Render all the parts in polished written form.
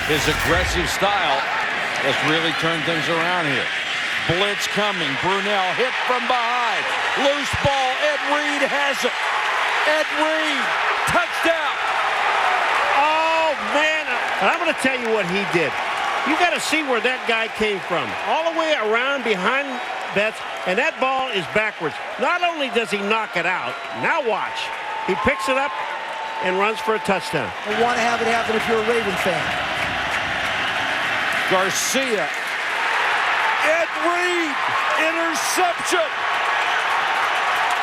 His aggressive style has really turned things around here. Blitz coming. Brunell hit from behind. Loose ball. Ed Reed has it. Ed Reed. Touchdown. Oh, man. And I'm going to tell you what he did. You got to see where that guy came from. All the way around behind Betts, and that ball is backwards. Not only does he knock it out, now watch. He picks it up and runs for a touchdown. I want to have it happen if you're a Raven fan. Garcia. Ed Reed. Interception.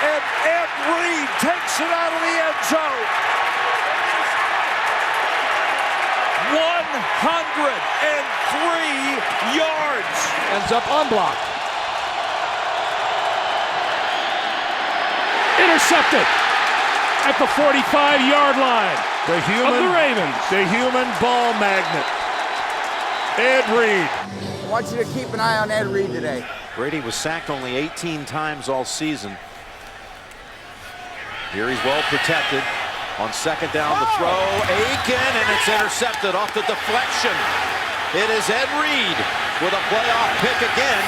And Ed Reed takes it out of the end zone. 103 yards. Ends up unblocked. Intercepted at the 45-yard line. The human ball magnet. Ed Reed. I want you to keep an eye on Ed Reed today. Brady was sacked only 18 times all season. Here he's well protected. On second down, the throw, Aiken, and it's intercepted off the deflection. It is Ed Reed with a playoff pick again,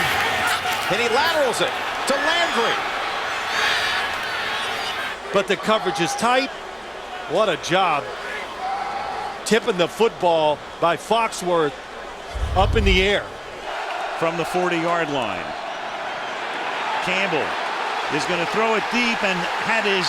and he laterals it to Landry. But the coverage is tight. What a job. Tipping the football by Foxworth up in the air from the 40-yard line. Campbell is going to throw it deep and had his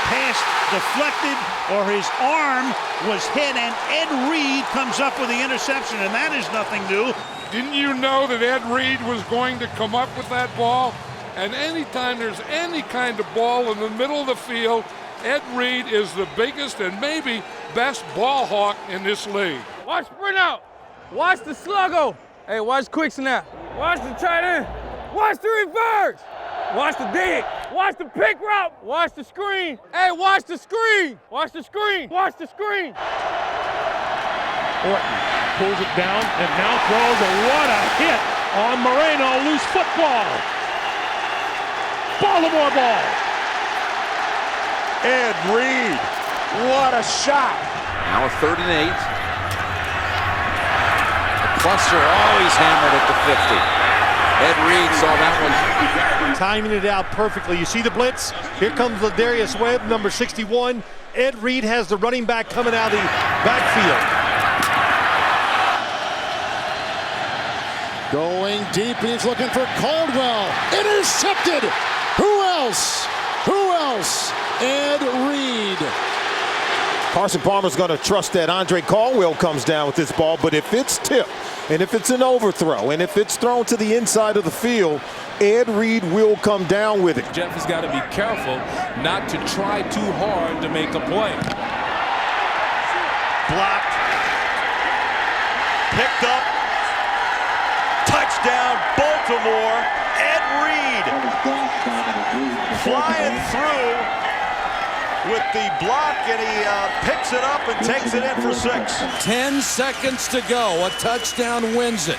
pass deflected, or his arm was hit, and Ed Reed comes up with the interception, and that is nothing new. Didn't you know that Ed Reed was going to come up with that ball? And anytime there's any kind of ball in the middle of the field, Ed Reed is the biggest and maybe best ball hawk in this league. Watch sprint out. Watch the sluggo. Hey, watch quick snap. Watch the tight end. Watch the reverse. Watch the dig. Watch the pick route. Watch the screen. Hey, watch the screen. Watch the screen. Watch the screen. Orton pulls it down and now throws, and what a hit on Moreno. Loose football. Baltimore ball. Ed Reed. What a shot. Now a 3rd and 8. The cluster always hammered at the 50. Ed Reed saw that one. Timing it out perfectly. You see the blitz? Here comes Ladarius Webb, number 61. Ed Reed has the running back coming out of the backfield. Going deep, he's looking for Caldwell. Intercepted! Who else? Who else? Ed Reed. Carson Palmer's going to trust that Andre Caldwell comes down with this ball, but if it's tipped, and if it's an overthrow, and if it's thrown to the inside of the field, Ed Reed will come down with it. Jeff has got to be careful not to try too hard to make a play. Blocked. Picked up. Touchdown, Baltimore. Ed Reed flying through with the block, and he picks it up and takes it in for 6. 10 seconds to go. A touchdown wins it.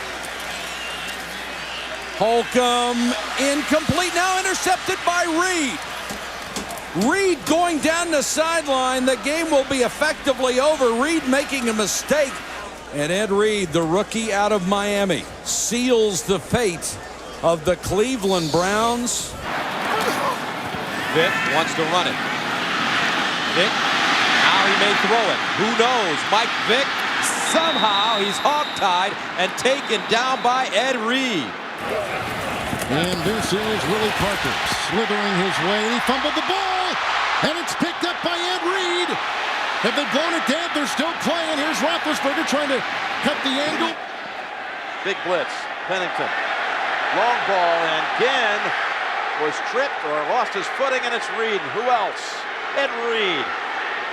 Holcomb incomplete. Now intercepted by Reed. Reed going down the sideline. The game will be effectively over. Reed making a mistake. And Ed Reed, the rookie out of Miami, seals the fate of the Cleveland Browns. Vick wants to run it. Vick, now he may throw it. Who knows? Mike Vick, somehow he's hogtied and taken down by Ed Reed. And this is Willie Parker slithering his way. He fumbled the ball, and it's picked up by Ed Reed. Have they blown it dead? They're still playing. Here's Roethlisberger trying to cut the angle. Big blitz. Pennington. Long ball, and Ginn was tripped or lost his footing, and it's Reed. Who else? Ed Reed,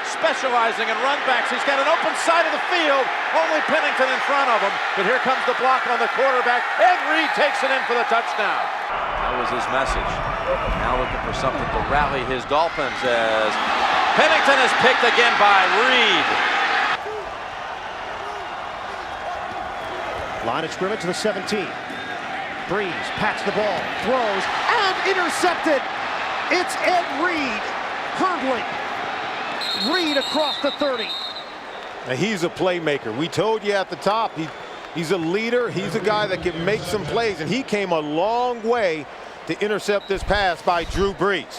specializing in runbacks. He's got an open side of the field. Only Pennington in front of him. But here comes the block on the quarterback. Ed Reed takes it in for the touchdown. That was his message. Now looking for something to rally his Dolphins as Pennington is picked again by Reed. Line of scrimmage to the 17. Breeze pats the ball, throws, and intercepted. It's Ed Reed hurdling. Reed across the 30. And he's a playmaker. We told you at the top, he's a leader. He's a guy that can make some plays, and he came a long way to intercept this pass by Drew Brees.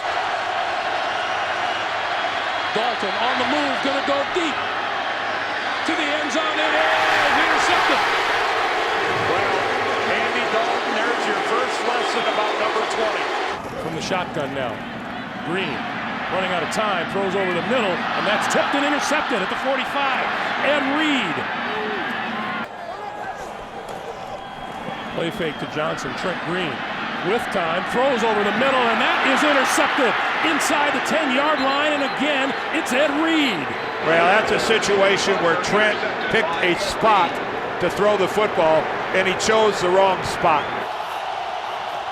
Dalton on the move, gonna go deep to the end zone. It is intercepted. Well, Andy Dalton, there's your first lesson about number 20. From the shotgun now. Green running out of time, throws over the middle, and that's tipped and intercepted at the 45. Ed Reed. Play fake to Johnson. Trent Green with time, throws over the middle, and that is intercepted inside the 10-yard line, and again, it's Ed Reed. Well, that's a situation where Trent picked a spot to throw the football, and he chose the wrong spot.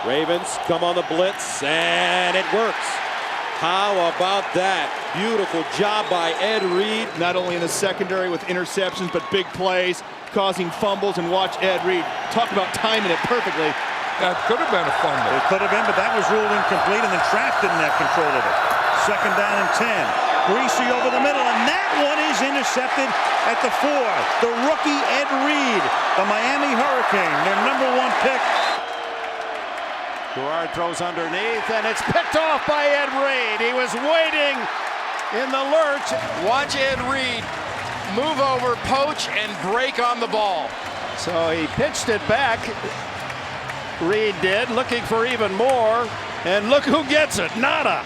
Ravens come on the blitz, and it works. How about that? Beautiful job by Ed Reed. Not only in the secondary with interceptions, but big plays, causing fumbles, and watch Ed Reed. Talk about timing it perfectly. That could have been a fumble. It could have been, but that was ruled incomplete, and then Trapp didn't have control of it. Second down and 10. Greasy over the middle, and that one is intercepted at the 4. The rookie Ed Reed, the Miami Hurricane, their #1 pick. Gerard throws underneath, and it's picked off by Ed Reed. He was waiting in the lurch. Watch Ed Reed move over, poach, and break on the ball. So he pitched it back. Reed did, looking for even more. And look who gets it, nada.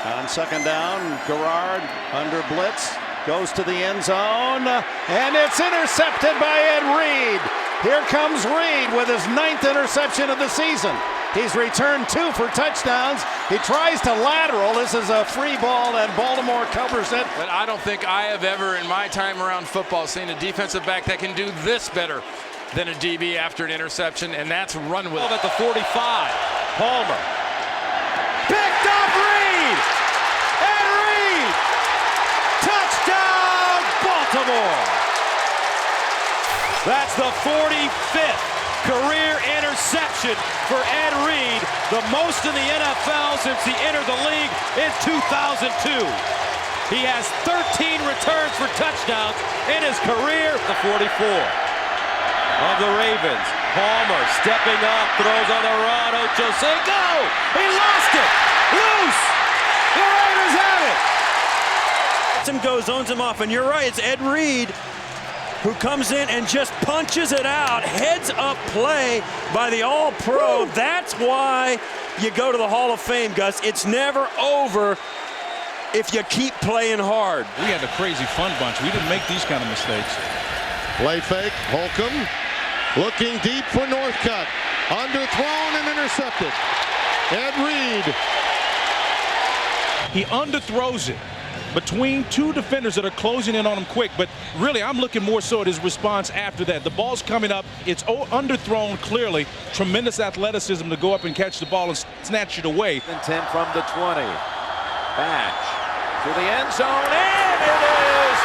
On second down, Gerard under blitz, goes to the end zone, and it's intercepted by Ed Reed. Here comes Reed with his 9th interception of the season. He's returned 2 for touchdowns. He tries to lateral. This is a free ball, and Baltimore covers it. But I don't think I have ever, in my time around football, seen a defensive back that can do this better than a DB after an interception, and that's run with it. At the 45, Palmer. Picked up Reed! Ed Reed! Touchdown, Baltimore! That's the 45th career interception for Ed Reed, the most in the NFL since he entered the league in 2002. He has 13 returns for touchdowns in his career. The 44 of the Ravens. Palmer stepping up, throws on the run. Ochocinco, go! He lost it! Loose! The Ravens have it! Goes, zones him off, and you're right, it's Ed Reed who comes in and just punches it out. Heads up play by the All-Pro. That's why you go to the Hall of Fame, Gus. It's never over if you keep playing hard. We had a crazy fun bunch. We didn't make these kind of mistakes. Play fake, Holcomb looking deep for Northcutt. Underthrown and intercepted. Ed Reed. He underthrows it between 2 defenders that are closing in on him quick, but really I'm looking more so at his response after that. The ball's coming up, it's underthrown clearly. Tremendous athleticism to go up and catch the ball and snatch it away. 10 from the 20. Batch to the end zone, and it is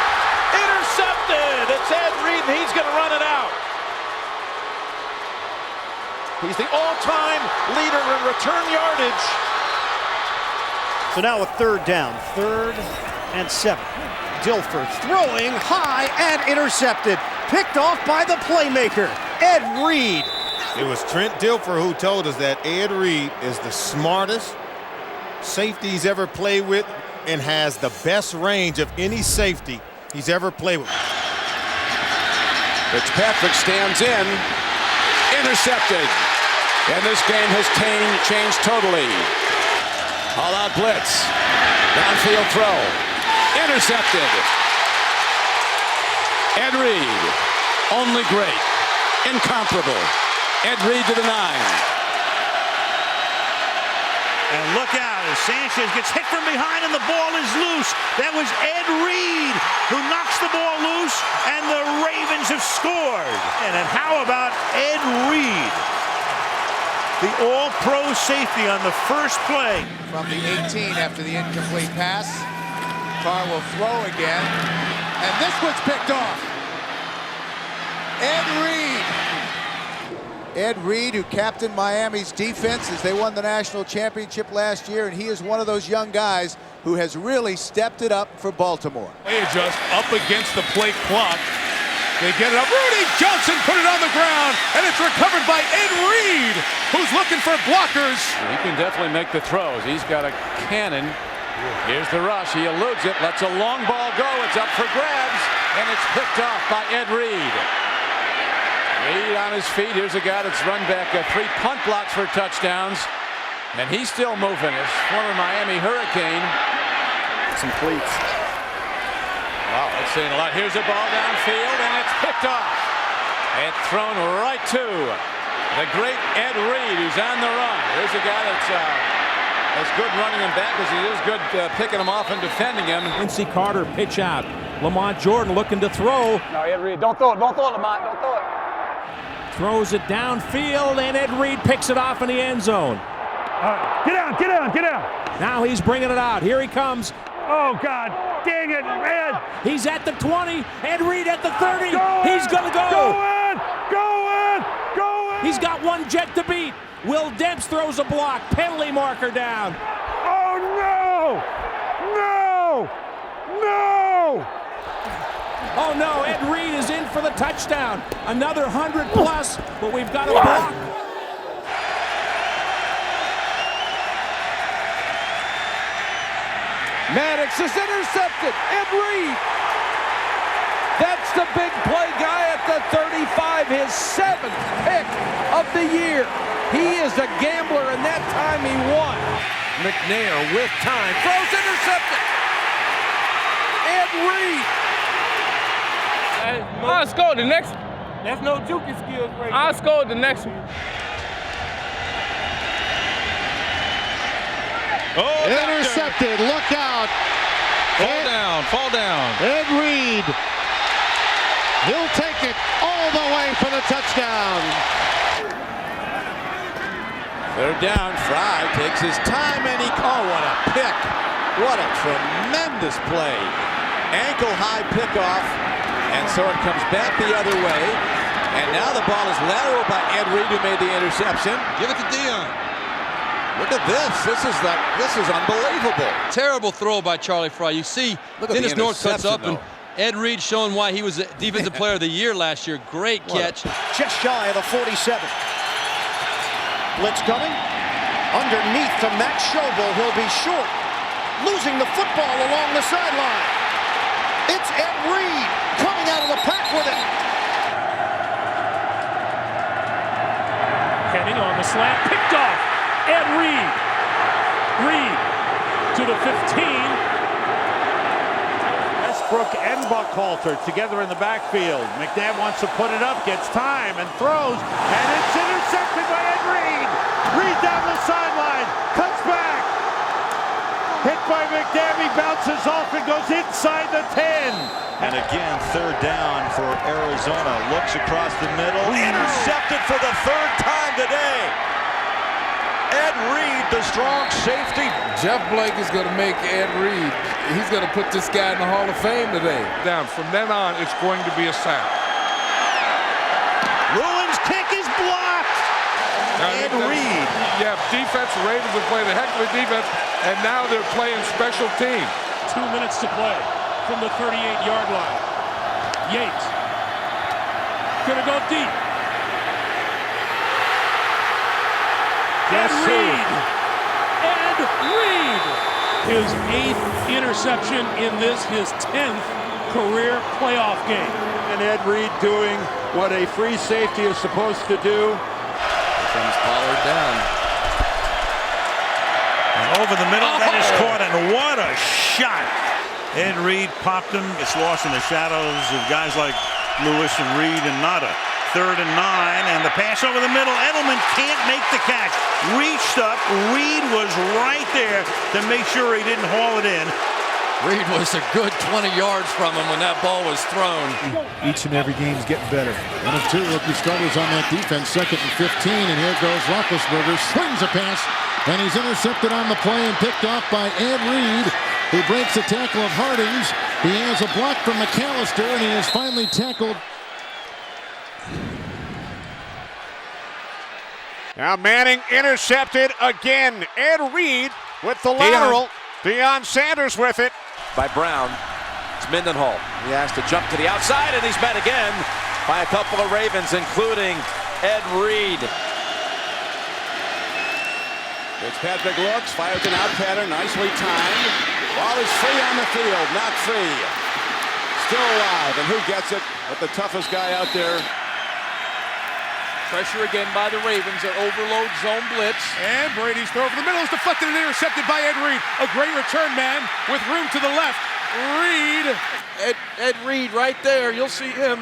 intercepted. It's Ed Reed, and he's going to run it out. He's the all-time leader in return yardage. So now a third down, 3rd and 7. Dilfer throwing high and intercepted. Picked off by the playmaker, Ed Reed. It was Trent Dilfer who told us that Ed Reed is the smartest safety he's ever played with and has the best range of any safety he's ever played with. Fitzpatrick stands in, intercepted. And this game has changed totally. All-out blitz, downfield throw, intercepted. Ed Reed, only great, incomparable. Ed Reed to the 9. And look out as Sanchez gets hit from behind and the ball is loose. That was Ed Reed who knocks the ball loose, and the Ravens have scored. And then how about Ed Reed, the all-pro safety on the first play. From the 18 after the incomplete pass. Carr will throw again. And this one's picked off. Ed Reed. Ed Reed, who captained Miami's defense as they won the national championship last year, and he is one of those young guys who has really stepped it up for Baltimore. They adjust up against the play clock. They get it up. Rudy Johnson put it on the ground, and it's recovered by Ed Reed, who's looking for blockers. He can definitely make the throws. He's got a cannon. Here's the rush. He eludes it, lets a long ball go. It's up for grabs, and it's picked off by Ed Reed. Reed on his feet. Here's a guy that's run back 3 punt blocks for touchdowns, and he's still moving. His former Miami Hurricane. Some cleats. Wow, that's saying a lot. Here's a ball downfield, and it's picked off. And thrown right to the great Ed Reed, who's on the run. Here's a guy that's as good running him back as he is good picking him off and defending him. Quincy Carter pitch out. Lamont Jordan looking to throw. No, Ed Reed, don't throw it, Lamont, don't throw it. Throws it downfield, and Ed Reed picks it off in the end zone. Get down. Now he's bringing it out. Here he comes. Oh, God, dang it, man. He's at the 20. Ed Reed at the 30. He's going to go. Go in. He's got one jet to beat. Will Dempps throws a block. Penalty marker down. Oh, no. Oh, no. Ed Reed is in for the touchdown. Another 100 plus, but we've got a block. Maddox is intercepted. Ed Reed. That's the big play guy at the 35, his 7th pick of the year. He is a gambler, and that time he won. McNair with time. Throws intercepted. Ed Reed. I'll score the next one. That's no juking skills right I'll score the next one. Oh, intercepted. Look out. Fall down. Ed Reed. He'll take it all the way for the touchdown. They're down. Fry takes his time, and what a pick. What a tremendous play. Ankle-high pickoff, and so it comes back the other way. And now the ball is lateral by Ed Reed, who made the interception. Give it to Dion. Look at this. This is unbelievable. Terrible throw by Charlie Fry. You see, Dennis North cuts up, and Ed Reed showing why he was the Defensive Player of the Year last year. Great catch. Just shy of the 47. Blitz coming. Underneath to Matt Schobel. He'll be short. Losing the football along the sideline. It's Ed Reed coming out of the pack with it. Kenny on the slant. Picked off. Ed Reed. Reed to the 15. Westbrook and Buckhalter together in the backfield. McNabb wants to put it up, gets time and throws, and it's intercepted by Ed Reed. Reed down the sideline, cuts back. Hit by McNabb, he bounces off and goes inside the 10. And again, 3rd down for Arizona. Looks across the middle. Intercepted for the 3rd time today. Ed Reed, the strong safety. Jeff Blake is going to make Ed Reed. He's going to put this guy in the Hall of Fame today. Down. From then on, it's going to be a sack. Ruin's kick is blocked. Ed Reed. Yeah, defense. Ravens have played a heck of a defense, and now they're playing special teams. 2 minutes to play from the 38-yard line. Yates. Gonna go deep. Ed Reed. Ed Reed. His 8th interception in this, his 10th career playoff game. And Ed Reed doing what a free safety is supposed to do. Comes Pollard down. And over the middle, that is caught, and what a shot. Ed Reed popped him. Gets lost in the shadows of guys like Lewis and Reed and Nada. 3rd and 9, and the pass over the middle. Edelman can't make the catch. Reached up. Reed was right there to make sure he didn't haul it in. Reed was a good 20 yards from him when that ball was thrown. Each and every game's getting better. 1 of 2 rookie starters on that defense. 2nd and 15, and here goes Roethlisberger. Swings a pass, and he's intercepted on the play and picked off by Ed Reed, who breaks the tackle of Hardings. He has a block from McAllister, and he is finally tackled. Now Manning intercepted again. Ed Reed with the lateral. Deion Sanders with it. By Brown. It's Mendenhall. He has to jump to the outside, and he's met again by a couple of Ravens, including Ed Reed. Fitzpatrick looks, fires an out pattern, nicely timed. Ball is free on the field, not free. Still alive, and who gets it but the toughest guy out there? Pressure again by the Ravens. An overload zone blitz. And Brady's throw over the middle is deflected and intercepted by Ed Reed. A great return man with room to the left. Reed. Ed Reed right there. You'll see him.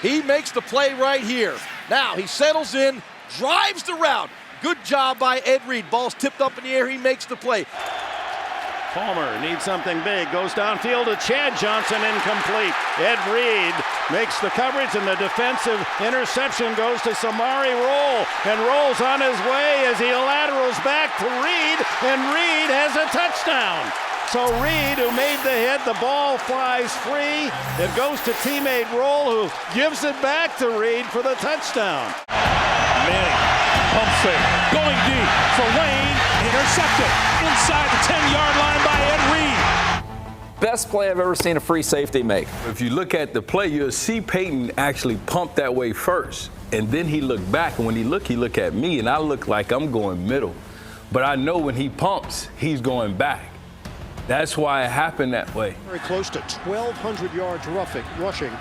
He makes the play right here. Now he settles in, drives the route. Good job by Ed Reed. Ball's tipped up in the air. He makes the play. Palmer needs something big. Goes downfield to Chad Johnson, incomplete. Ed Reed makes the coverage, and the defensive interception goes to Samari Roll, and rolls on his way as he laterals back to Reed, and Reed has a touchdown. So Reed, who made the hit, the ball flies free. It goes to teammate Roll, who gives it back to Reed for the touchdown. Manning, pump fake, going deep for Wayne, intercepted inside the 10-yard line by Ed Reed. Best play I've ever seen a free safety make. If you look at the play, you'll see Peyton actually pump that way first, and then he looked back, and when he look at me, and I look like I'm going middle. But I know when he pumps, he's going back. That's why it happened that way. Very close to 1,200 yards rushing.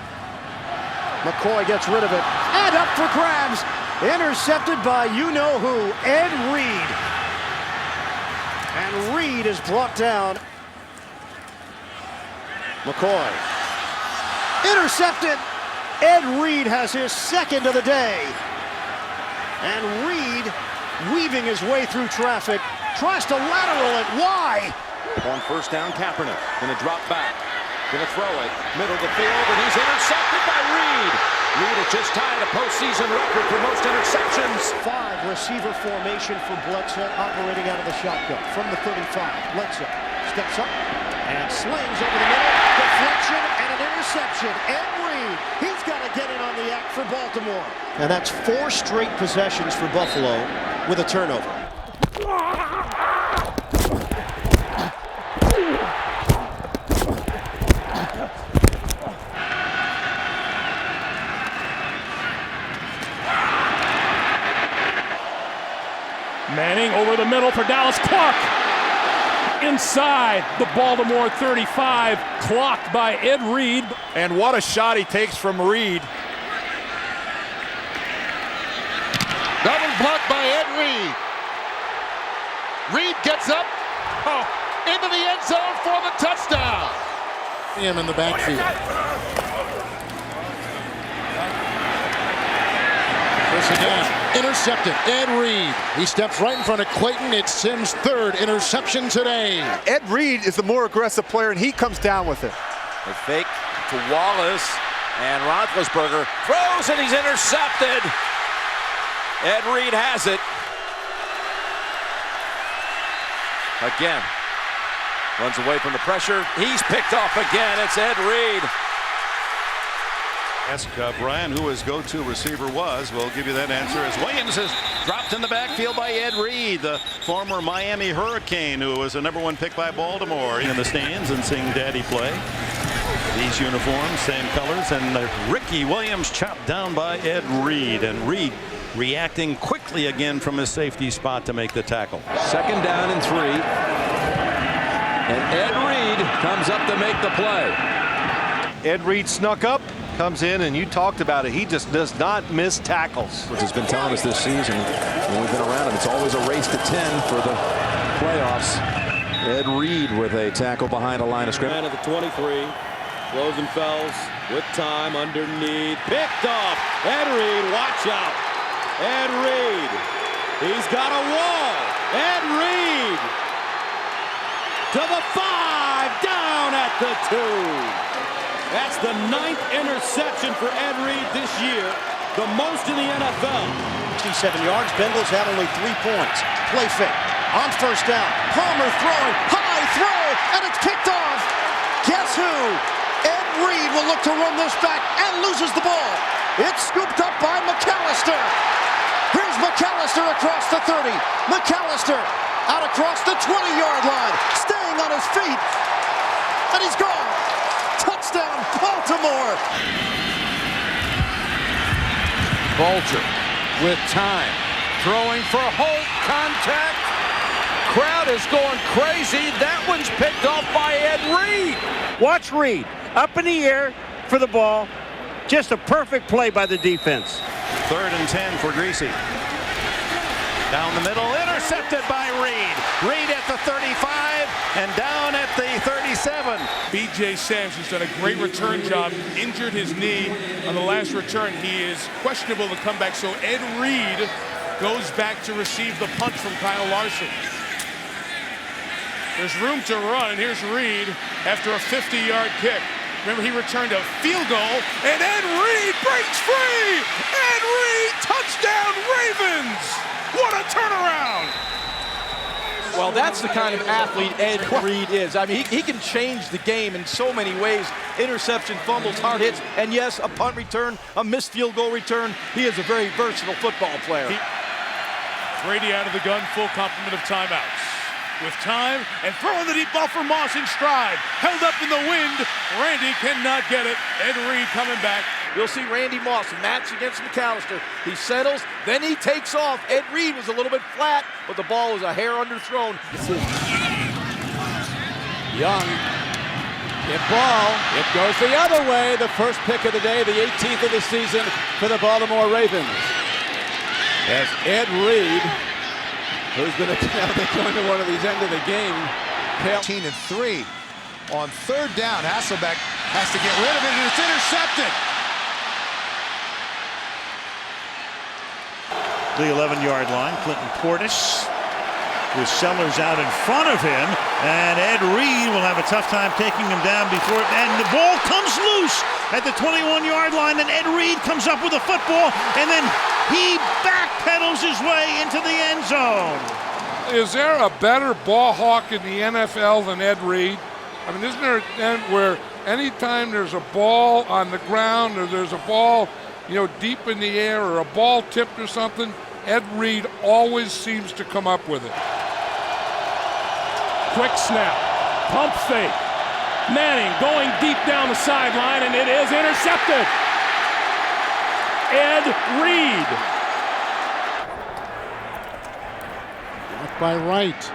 McCoy gets rid of it, and up for grabs. Intercepted by you-know-who, Ed Reed. And Reed is brought down. McCoy. Intercepted. Ed Reed has his second of the day. And Reed, weaving his way through traffic, tries to lateral it. Why? On first down, Kaepernick gonna drop back. Gonna throw it, middle of the field, and he's intercepted by Reed. Reed has just tied a postseason record for most interceptions. 5 receiver formation for Bledsoe, operating out of the shotgun from the 35. Bledsoe steps up and slings over the middle. Deflection and an interception. Ed Reed, he's got to get in on the act for Baltimore. And that's 4 straight possessions for Buffalo with a turnover. Manning over the middle for Dallas. Clark inside the Baltimore 35, clocked by Ed Reed. And what a shot he takes from Reed. Double block by Ed Reed. Reed gets up into the end zone for the touchdown. Him in the backfield. First down. Intercepted. Ed Reed. He steps right in front of Clayton. It's Sims' 3rd interception today. Ed Reed is the more aggressive player, and he comes down with it. A fake to Wallace, and Roethlisberger throws, and he's intercepted. Ed Reed has it. Again. Runs away from the pressure. He's picked off again. It's Ed Reed. Ask Brian who his go-to receiver was. We'll give you that answer as Williams is dropped in the backfield by Ed Reed, the former Miami Hurricane, who was a #1 pick by Baltimore. In the stands and seeing Daddy play. These uniforms, same colors, and Ricky Williams chopped down by Ed Reed, and Reed reacting quickly again from his safety spot to make the tackle. 2nd down and 3. And Ed Reed comes up to make the play. Ed Reed snuck up, comes in, and you talked about it. He just does not miss tackles. Which has been telling us this season when we've been around him. It's always a race to 10 for the playoffs. Ed Reed with a tackle behind a line of scrimmage. Man at the 23. Rosenfels with time underneath. Picked off. Ed Reed, watch out. Ed Reed. He's got a wall. Ed Reed to the 5, down at the 2. That's the 9th interception for Ed Reed this year, the most in the NFL. 67 yards, Bengals have only 3 points. Play fake, on first down, Palmer throwing, high throw, and it's picked off. Guess who? Ed Reed will look to run this back and loses the ball. It's scooped up by McAllister. Here's McAllister across the 30. McAllister out across the 20-yard line. Stay staying on his feet. And he's gone. Touchdown, Baltimore. Bulger with time. Throwing for Holt. Contact. Crowd is going crazy. That one's picked off by Ed Reed. Watch Reed. Up in the air for the ball. Just a perfect play by the defense. 3rd and 10 for Greasy. Down the middle, intercepted by Reed. Reed at the 35 and down at the 37. B.J. Sams has done a great return job. Injured his knee on the last return. He is questionable to come back. So Ed Reed goes back to receive the punt from Kyle Larson. There's room to run. Here's Reed after a 50-yard kick. Remember, he returned a field goal, and Ed Reed breaks free! Ed Reed, touchdown Ravens! What a turnaround! Well, that's the kind of athlete Ed Reed is. I mean, he can change the game in so many ways. Interception, fumbles, hard hits, and yes, a punt return, a missed field goal return. He is a very versatile football player. Brady out of the gun, full complement of timeouts. With time, and throwing the deep ball for Moss in stride. Held up in the wind. Randy cannot get it. Ed Reed coming back. You'll see Randy Moss match against McAllister. He settles, then he takes off. Ed Reed was a little bit flat, but the ball was a hair underthrown. Young. Hit ball. It goes the other way. The first pick of the day, the 18th of the season for the Baltimore Ravens. As Ed Reed, who's going to go into one of these end of the game. 18 and 3 on 3rd down. Hasselbeck has to get rid of it, and it's intercepted. The 11-yard line. Clinton Portis with Sellers out in front of him, and Ed Reed will have a tough time taking him down before, and the ball comes loose at the 21-yard line, and Ed Reed comes up with a football, and then he backpedals his way into the end zone. Is there a better ball hawk in the NFL than Ed Reed? I mean, isn't there an end where anytime there's a ball on the ground or there's a ball, deep in the air or a ball tipped or something, Ed Reed always seems to come up with it. Quick snap, pump fake. Manning going deep down the sideline, and it is intercepted. Ed Reed. Blocked by Wright.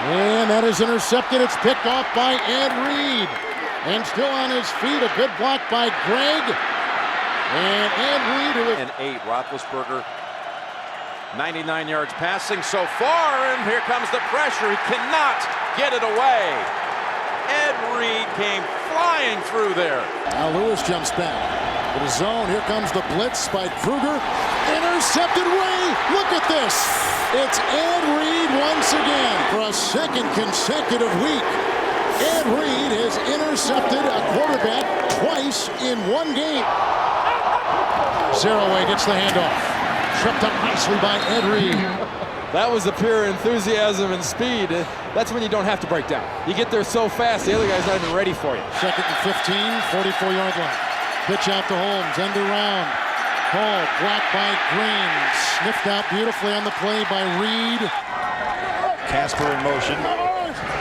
And that is intercepted. It's picked off by Ed Reed. And still on his feet, a good block by Greg. And Ed Reed, who is... And 8, Roethlisberger, 99 yards passing so far, and here comes the pressure. He cannot get it away. Ed Reed came flying through there. Now Lewis jumps back. To the zone, here comes the blitz by Kruger. Intercepted Ray, look at this. It's Ed Reed once again for a second consecutive week. Ed Reed has intercepted a quarterback twice in one game. Zeraway gets the handoff. Tripped up nicely by Ed Reed. That was the pure enthusiasm and speed. That's when you don't have to break down. You get there so fast, the other guy's not even ready for you. 2nd and 15, 44-yard line. Pitch out to Holmes, end around. Hall blocked by Green. Sniffed out beautifully on the play by Reed. Casper in motion.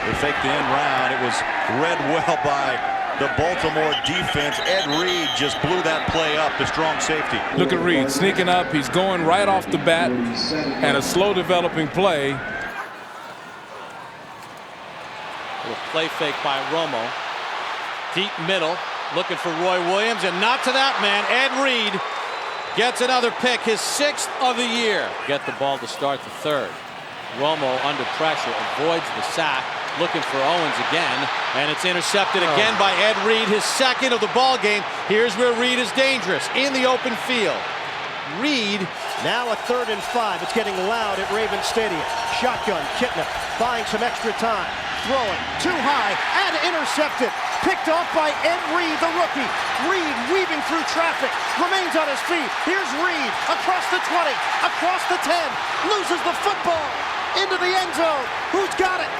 They faked the end round. It was read well by the Baltimore defense. Ed Reed just blew that play up, the strong safety. Look at Reed sneaking up. He's going right off the bat, and a slow developing play. Little play fake by Romo. Deep middle, looking for Roy Williams, and not to that man. Ed Reed gets another pick, his 6th of the year. Get the ball to start the 3rd. Romo under pressure, avoids the sack, looking for Owens again, and it's intercepted again by Ed Reed, his 2nd of the ball game. Here's where Reed is dangerous, in the open field. Reed, now a 3rd and 5. It's getting loud at Ravens Stadium. Shotgun, Kitna buying some extra time. Throwing, too high, and intercepted. Picked off by Ed Reed, the rookie. Reed weaving through traffic, remains on his feet. Here's Reed, across the 20, across the 10, loses the football, into the end zone. Who's got it?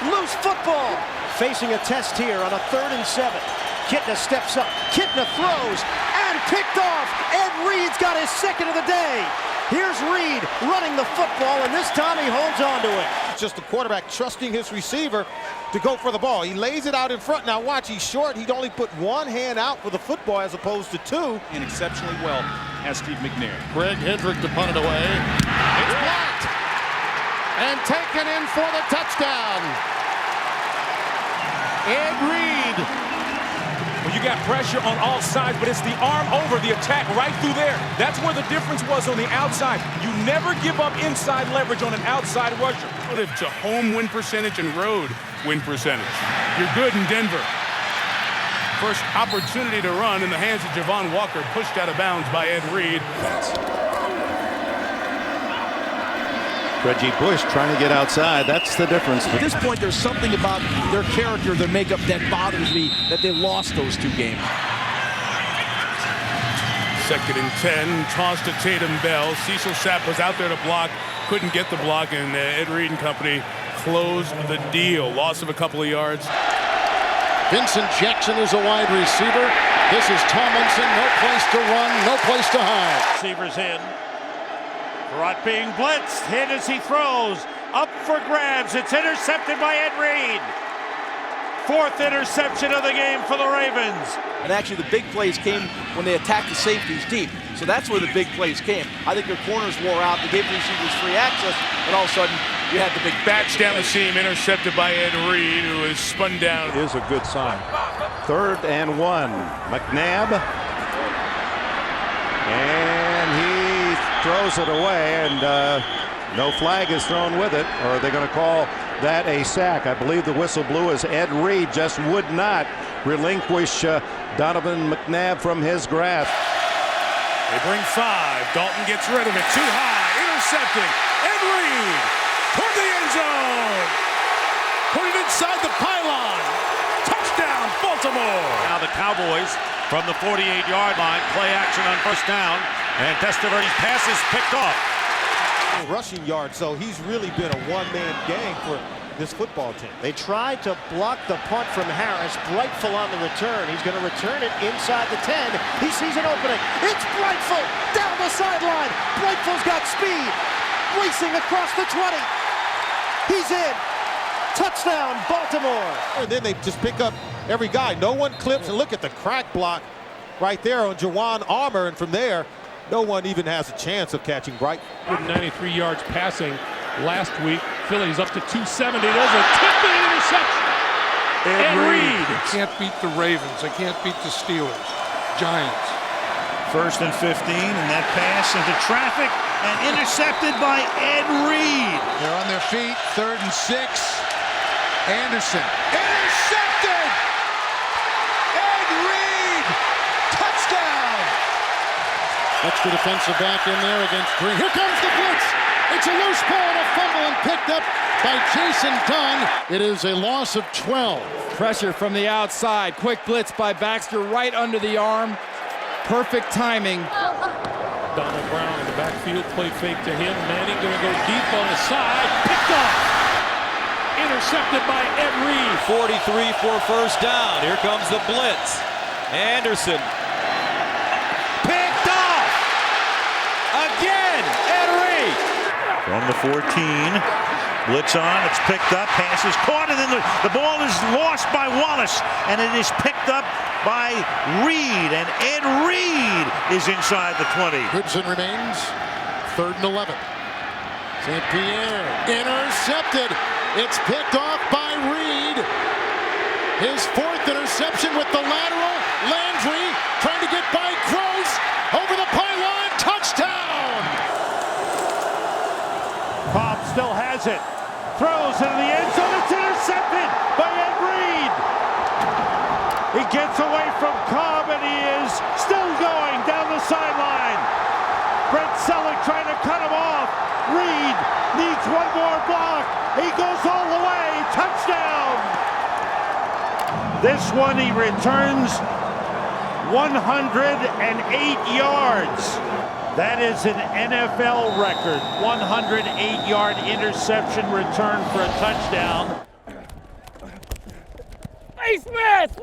Loose football. Facing a test here on a 3rd and 7. Kitna steps up, Kitna throws, and picked off. Ed Reed's got his 2nd of the day. Here's Reed running the football, and this time he holds on to it. is just the quarterback trusting his receiver to go for the ball. He lays it out in front. Now watch, he's short. He'd only put one hand out for the football as opposed to two. And exceptionally well as Steve McNair. Greg Hendrick to punt it away. It's blocked and taken in for the touchdown. Ed Reed. Well, you got pressure on all sides, but it's the arm over the attack right through there. That's where the difference was on the outside. You never give up inside leverage on an outside rusher. Relative to home win percentage and road win percentage. You're good in Denver. First opportunity to run in the hands of Javon Walker, pushed out of bounds by Ed Reed. Reggie Bush trying to get outside. That's the difference. At this point, there's something about their character, their makeup that bothers me, that they lost those two games. 2nd and 10, toss to Tatum Bell. Cecil Sapp was out there to block, couldn't get the block, and Ed Reed and company closed the deal. Loss of a couple of yards. Vincent Jackson is a wide receiver. This is Tomlinson. No place to run, no place to hide. Receivers in. Rott being blitzed. Hit as he throws. Up for grabs. It's intercepted by Ed Reed. 4th interception of the game for the Ravens. And actually the big plays came when they attacked the safeties deep. So that's where the big plays came. I think their corners wore out. They gave the receivers free access, and all of a sudden you had the big batch down the seam, intercepted by Ed Reed, who is spun down. It is a good sign. 3rd and 1. McNabb. And he throws it away, and no flag is thrown with it. Or are they going to call that a sack? I believe the whistle blew as Ed Reed just would not relinquish Donovan McNabb from his grasp. They bring 5. Dalton gets rid of it. Too high. Intercepting. Ed Reed toward the end zone. Put it inside the pylon. Touchdown, Baltimore. Now the Cowboys from the 48-yard line. Play action on 1st down. And Testaverde's pass is picked off. Rushing yards, so he's really been a one-man gang for this football team. They tried to block the punt from Harris. Brightful on the return. He's going to return it inside the 10. He sees an opening. It's Brightful down the sideline. Brightful's got speed. Racing across the 20. He's in. Touchdown, Baltimore. And then they just pick up every guy. No one clips, and look at the crack block right there on Jawan Armour, and from there, no one even has a chance of catching Bright. 193 yards passing last week. Philly's up to 270. There's a tipping interception. Ed Reed. They can't beat the Ravens. They can't beat the Steelers. Giants. 1st and 15, and that pass into traffic and intercepted by Ed Reed. They're on their feet. 3rd and 6. Anderson. Intercepted! Ed Reed! Touchdown! Extra defensive back in there against Green. Here comes the blitz. It's a loose ball and a fumble and picked up by Jason Dunn. It is a loss of 12. Pressure from the outside. Quick blitz by Baxter right under the arm. Perfect timing. Donald Brown in the backfield. Play fake to him. Manning going to go deep on the side. Picked off. Intercepted by Ed Reed. 43 for 1st down. Here comes the blitz. Anderson. Picked off. Again, Ed Reed. From the 14. Blitz on. It's picked up. Pass is caught, and then the ball is lost by Wallace. And it is picked up by Reed. And Ed Reed is inside the 20. Goodson remains. 3rd and 11. St. Pierre intercepted. It's picked off by Reed. His 4th interception with the lateral. Landry trying to get by Gross. Over the pylon. Touchdown! Cobb still has it. Throws into the end zone. It's intercepted by Ed Reed. He gets away from Cobb, and he is still going down the sideline. Brent Selleck trying to cut him off. Reed needs one more block. He goes all the way. Touchdown. This one he returns 108 yards. That is an NFL record. 108-yard interception return for a touchdown. Hey, Smith!